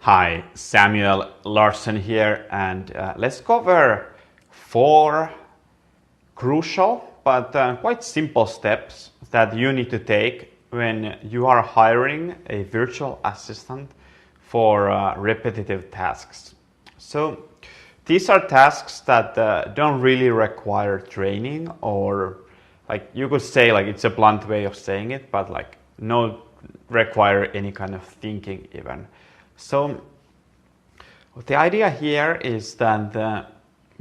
Hi, Samuel Larsen here, and let's cover 4 crucial but quite simple steps that you need to take when you are hiring a virtual assistant for repetitive tasks. So these are tasks that don't really require training, or like you could say, like it's a blunt way of saying it, but like no require any kind of thinking even. So the idea here is that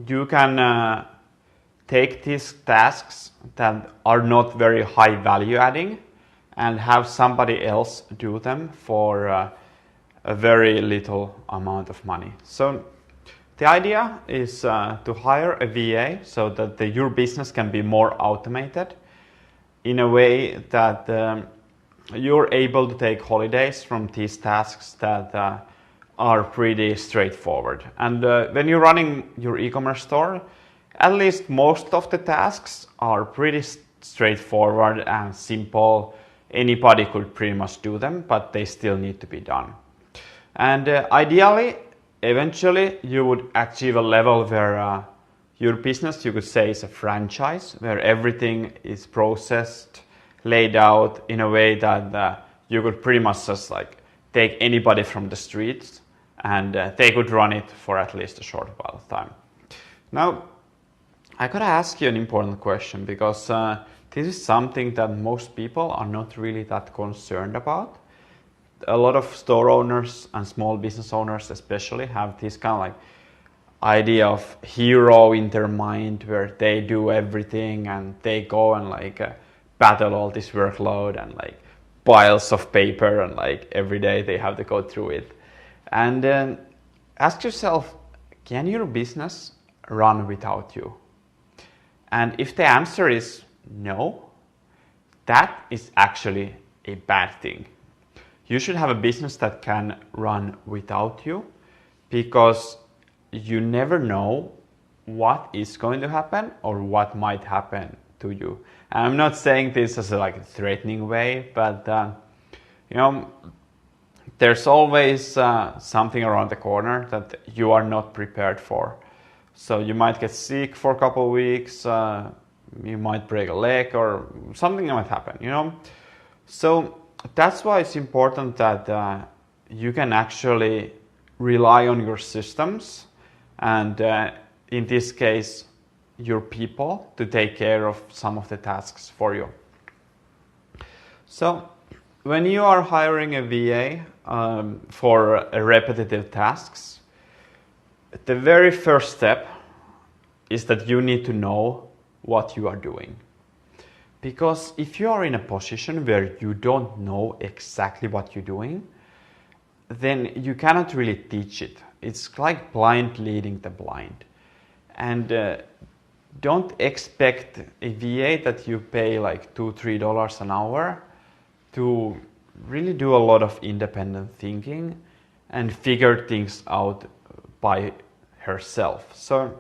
you can take these tasks that are not very high value adding and have somebody else do them for a very little amount of money. So the idea is to hire a VA so that your business can be more automated in a way that you're able to take holidays from these tasks that are pretty straightforward. And when you're running your e-commerce store, at least most of the tasks are pretty straightforward and simple. Anybody could pretty much do them, but they still need to be done. And ideally, eventually, you would achieve a level where your business, you could say, is a franchise, where everything is processed, laid out in a way that you could pretty much just like take anybody from the streets and they could run it for at least a short while of time. Now, I gotta ask you an important question, because this is something that most people are not really that concerned about. A lot of store owners and small business owners especially have this kind of like idea of hero in their mind, where they do everything and they go and like battle all this workload and like piles of paper, and like every day they have to go through it. And ask yourself, can your business run without you? And if the answer is no, that is actually a bad thing. You should have a business that can run without you, because you never know what is going to happen or what might happen to you. And I'm not saying this as a threatening way, but there's always something around the corner that you are not prepared for. So you might get sick for a couple of weeks, you might break a leg, or something might happen, So that's why it's important that you can actually rely on your systems and in this case, your people, to take care of some of the tasks for you. So when you are hiring a VA for repetitive tasks, the very first step is that you need to know what you are doing. Because if you are in a position where you don't know exactly what you're doing, then you cannot really teach it. It's like blind leading the blind. And don't expect a VA that you pay like $2-3 an hour to really do a lot of independent thinking and figure things out by herself. So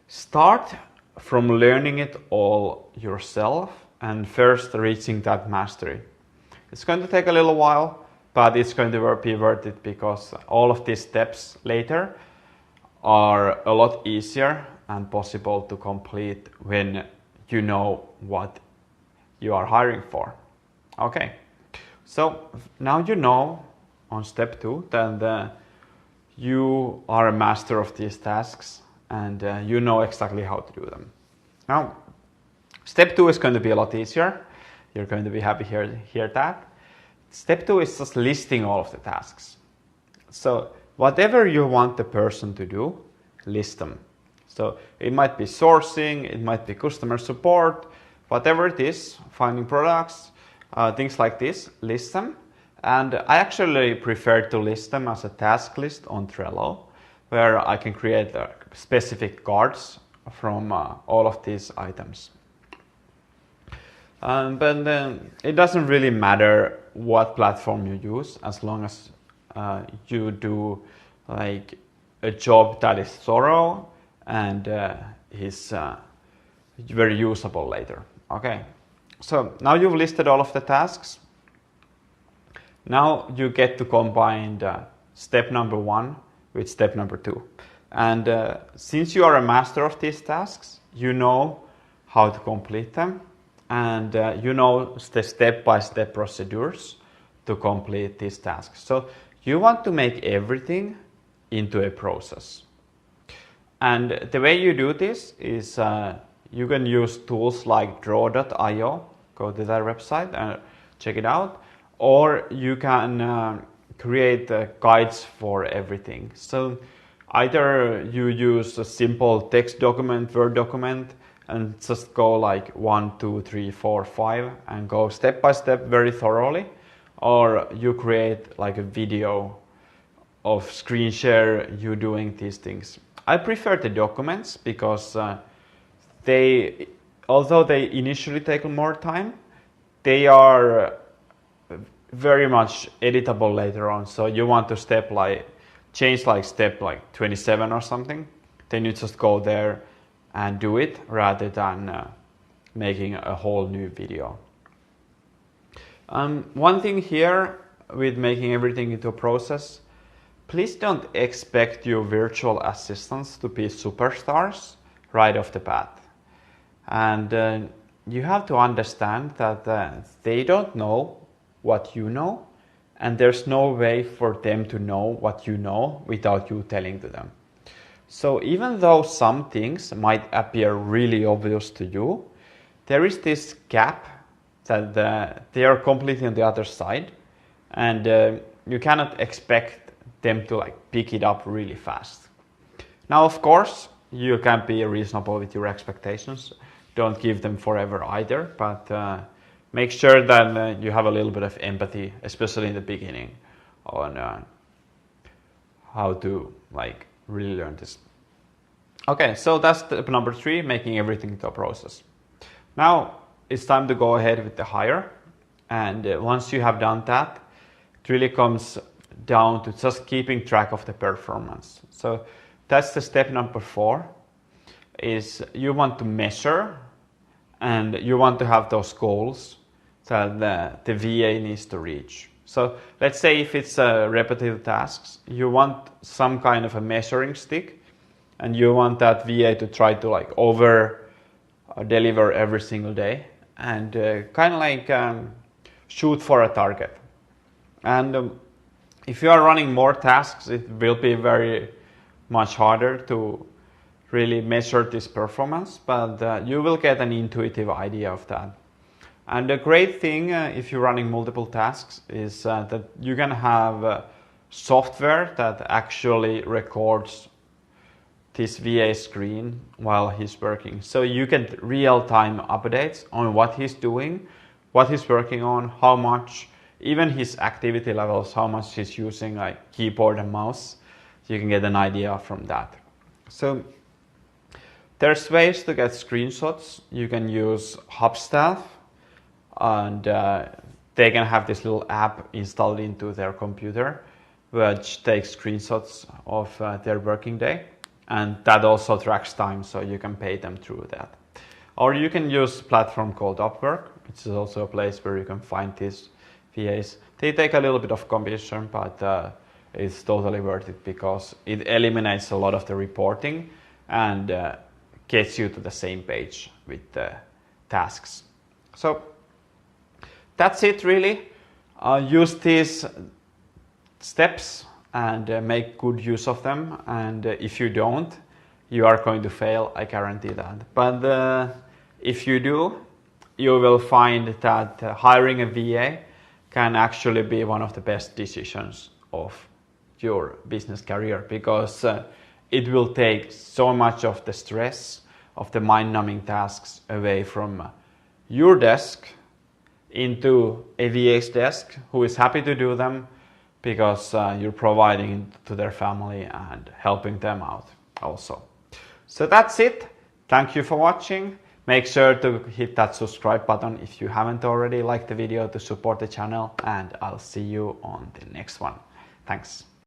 start from learning it all yourself and first reaching that mastery. It's going to take a little while, but it's going to be worth it, because all of these steps later are a lot easier and possible to complete when you know what you are hiring for. Okay, so now you know on step 2 that you are a master of these tasks and you know exactly how to do them. Now, step 2 is going to be a lot easier. You're going to be happy to hear that. Step 2 is just listing all of the tasks. So whatever you want the person to do, list them. So it might be sourcing, it might be customer support, whatever it is, finding products, things like this, list them. And I actually prefer to list them as a task list on Trello, where I can create specific cards from all of these items. But then it doesn't really matter what platform you use, as long as you do like a job that is thorough and is very usable later. Okay, so now you've listed all of the tasks. Now you get to combine step number 1 with step number 2. And since you are a master of these tasks, you know how to complete them, and you know the step-by-step procedures to complete these tasks. So you want to make everything into a process. And the way you do this is you can use tools like draw.io, go to their website and check it out, or you can create guides for everything. So either you use a simple text document, Word document, and just go like 1, 2, 3, 4, 5 and go step by step very thoroughly, or you create like a video of screen share you doing these things. I prefer the documents because although they initially take more time, they are very much editable later on. So you want to change step 27 or something, then you just go there and do it rather than making a whole new video. One thing here with making everything into a process, please don't expect your virtual assistants to be superstars right off the bat. And you have to understand that they don't know what you know, and there's no way for them to know what you know without you telling to them. So even though some things might appear really obvious to you, there is this gap that they are completely on the other side, and you cannot expect them to pick it up really fast. Now, of course, you can be reasonable with your expectations. Don't give them forever either, but make sure that you have a little bit of empathy, especially in the beginning, on how to really learn this. Okay, so that's step number 3, making everything into a process. Now it's time to go ahead with the hire, and once you have done that, it really comes down to just keeping track of the performance. So that's the step number 4, is you want to measure and you want to have those goals that the VA needs to reach. So let's say if it's repetitive tasks, you want some kind of a measuring stick, and you want that VA to try to over deliver every single day, and shoot for a target. And if you are running more tasks, it will be very much harder to really measure this performance, but you will get an intuitive idea of that. And the great thing if you're running multiple tasks is that you can have software that actually records this VA screen while he's working. So you get real-time updates on what he's doing, what he's working on, how much, even his activity levels, how much he's using keyboard and mouse. You can get an idea from that. So there's ways to get screenshots. You can use Hubstaff, and they can have this little app installed into their computer which takes screenshots of their working day, and that also tracks time, so you can pay them through that. Or you can use a platform called Upwork, which is also a place where you can find these VAs. They take a little bit of commission, but it's totally worth it because it eliminates a lot of the reporting and gets you to the same page with the tasks. So that's it really. Use these steps and make good use of them, and if you don't, you are going to fail, I guarantee that. But if you do, you will find that hiring a VA can actually be one of the best decisions of your business career, because it will take so much of the stress of the mind-numbing tasks away from your desk into a VA's desk who is happy to do them, because you're providing to their family and helping them out also. So that's it. Thank you for watching. Make sure to hit that subscribe button if you haven't already, like the video to support the channel, and I'll see you on the next one. Thanks.